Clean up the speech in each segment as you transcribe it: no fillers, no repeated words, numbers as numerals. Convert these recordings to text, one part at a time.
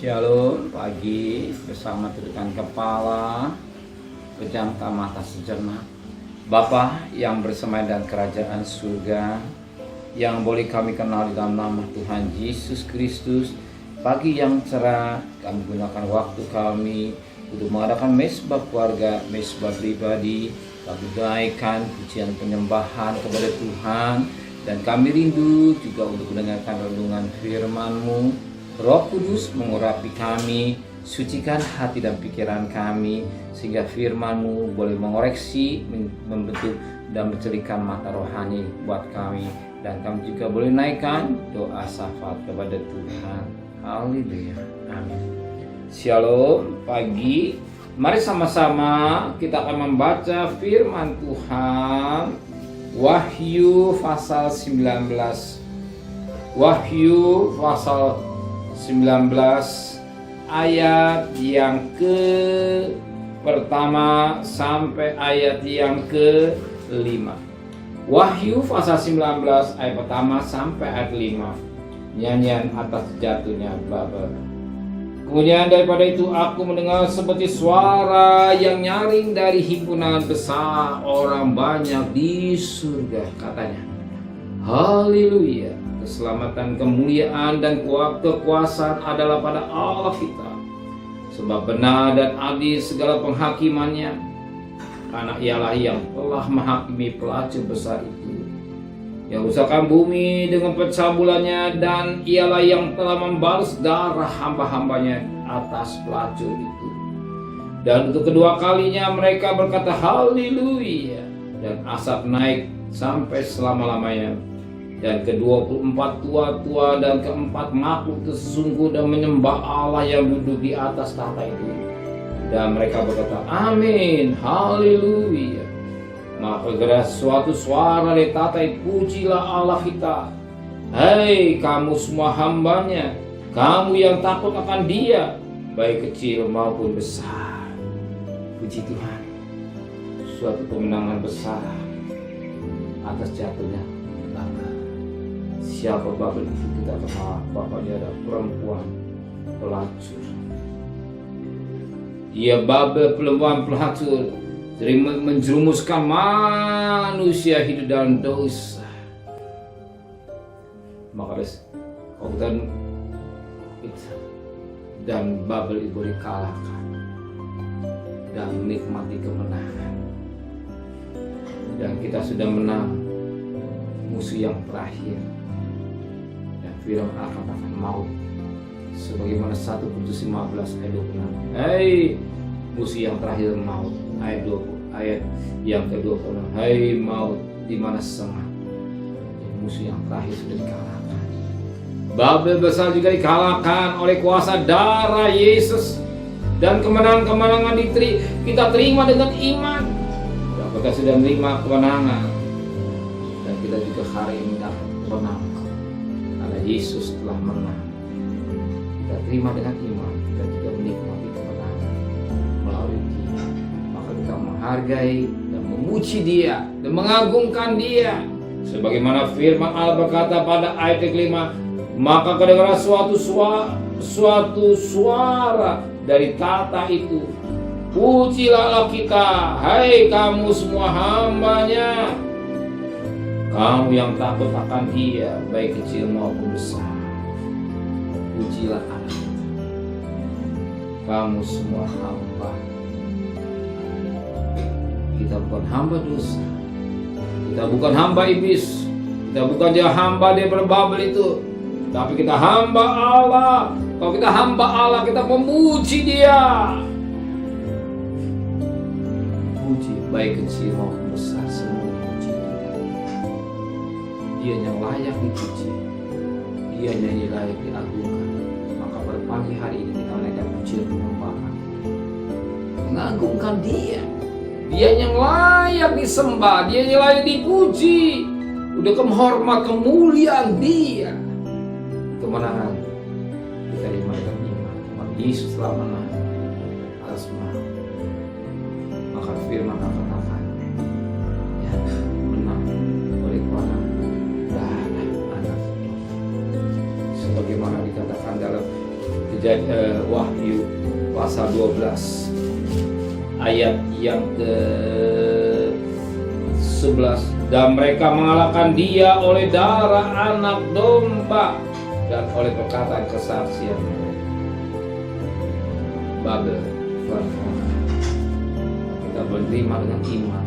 Shalom, pagi bersama tundukkan kepala, pejamkan mata sejenak. Bapa yang bersemayam dan kerajaan surga, yang boleh kami kenal di dalam nama Tuhan Yesus Kristus, pagi yang cerah kami gunakan waktu kami untuk mengadakan mesbah keluarga, mesbah pribadi, kami naikkan pujian penyembahan kepada Tuhan, dan kami rindu juga untuk mendengarkan renungan firman-Mu. Roh Kudus mengurapi kami, sucikan hati dan pikiran kami, sehingga firman-Mu boleh mengoreksi, membentuk dan mencelikan mata rohani buat kami, dan kami juga boleh naikkan doa syafaat kepada Tuhan. Haleluya, amin. Shalom, pagi. Mari sama-sama kita akan membaca firman Tuhan. Wahyu pasal 19. Wahyu pasal 19 ayat yang pertama sampai ayat yang ke-5. Wahyu pasal 19 ayat pertama sampai ayat 5. Nyanyian atas jatuhnya Babel. Kemudian daripada itu aku mendengar seperti suara yang nyaring dari himpunan besar orang banyak di surga, katanya, haleluya, keselamatan, kemuliaan, dan kekuasaan adalah pada Allah kita, sebab benar dan adil segala penghakimannya, karena ialah yang telah menghakimi pelacur besar itu, yang usahakan bumi dengan pencabulannya, dan ialah yang telah membalas darah hamba-hambanya atas pelacur itu. Dan untuk kedua kalinya mereka berkata haleluya, dan asap naik sampai selama-lamanya. Dan ke-24 tua-tua dan keempat makhluk tersungkur dan menyembah Allah yang duduk di atas tahta itu. Dan mereka berkata, amin, haleluya. Maka bergerak suatu suara dari tahta, pujilah Allah kita, hei kamu semua hambanya, kamu yang takut akan Dia, baik kecil maupun besar. Puji Tuhan, suatu kemenangan besar atas jatuhnya Babel. Siapa Babel itu kita kenal, bapaknya ada perempuan pelacur. Dia Babel, perempuan pelacur, jadi menjerumuskan manusia hidup dalam dosa. Maka dan Babel itu dikalahkan dan menikmati kemenangan. Dan kita sudah menang musuh yang terakhir, dan firman akan maut, sebagaimana 1 Korintus 15 ayat 26. Hei musuh yang terakhir maut, ayat 20, ayat yang ke-26. Hei maut, di mana semangat? Musuh yang terakhir sudah dikalahkan. Babel besar juga dikalahkan oleh kuasa darah Yesus, dan kemenangan-kemenangan kita terima dengan iman. Dan kita sudah menerima kemenangan, dan kita juga hari ini dapat menang karena Yesus telah menang. Kita terima dengan iman, kita juga menikmati kemenangan melalui Dia. Maka kita menghargai dan memuji Dia dan mengagungkan Dia, sebagaimana firman Allah berkata pada ayat ke-5, maka kedengaran suatu suara dari tahta itu, pujilah Allah kita, hai kamu semua hambanya, kamu yang takut akan Dia, baik kecil maupun besar. Pujilah Allah kita, kamu semua hamba. Kita bukan hamba dosa, kita bukan hamba iblis, kita bukan dia hamba daripada Babel itu, tapi kita hamba Allah. Kalau kita hamba Allah, kita memuji Dia. Puji baik kecil maupun besar, semua puji Dia yang layak dipuji, Dia yang layak diagungkan. Maka pada pagi hari ini kita menaikkan pujian penyembahan, mengagungkan Dia. Dia yang layak disembah, Dia yang layak dipuji. Udah menghormat kemuliaan Dia. Kemenangan kita dimakan iman. Yesus telah menang atas maut. Maka firman katakan, ya, menang oleh kuasa darah anak. Sebagaimana dikatakan dalam Wahyu pasal 12 ayat yang ke-11. Dan mereka mengalahkan dia oleh darah anak domba dan oleh perkataan kesaksian. Babel, kita berterima dengan iman.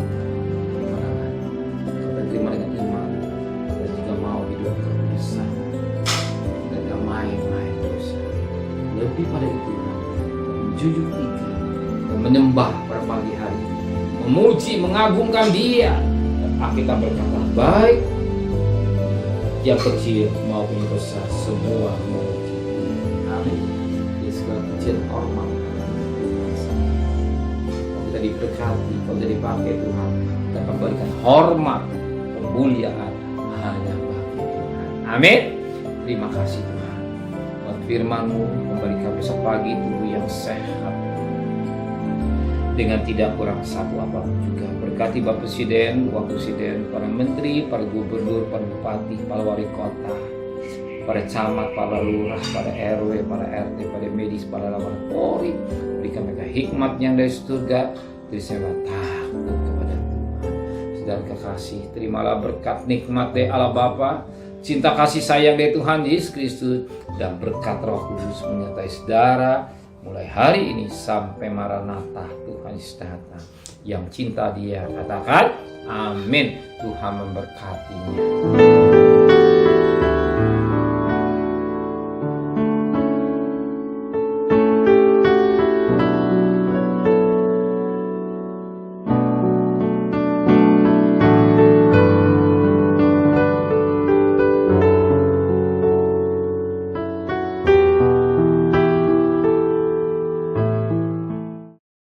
Kita terima dengan iman. Kita juga mau hidup bersama. Dan tidak main-main dosa. Lebih pada itu, menjunjung tinggi, menyembah pada pagi hari, memuji, mengagungkan Dia. Dan Alkitab berkata, baik yang kecil maupun yang besar, semua memuji. Amin. Di segala kecil hormat. Kalau kita diberkati, kalau kita dipakai Tuhan, kita memberikan hormat, kemuliaan hanya bagi Tuhan. Amin. Terima kasih Tuhan. Buat firman-Mu, memberikan besok pagi tubuh yang sehat, dengan tidak kurang satu apapun juga. Berkati Bapak Presiden, Wakil Presiden, para menteri, para gubernur, para bupati, para wali kota, para camat, para lurah, para RW, para RT, para medis, para lawan Polri. Berikan mereka hikmat yang dari surga, jadi saya takut kepada Tuhan. Saudara kekasih, terimalah berkat nikmat dari Allah Bapa, cinta kasih sayang dari Tuhan Yesus Kristus, dan berkat Roh Kudus menyertai saudara mulai hari ini sampai Maranatha, Tuhan Yesus datang. Yang cinta Dia katakan amin. Tuhan memberkatinya.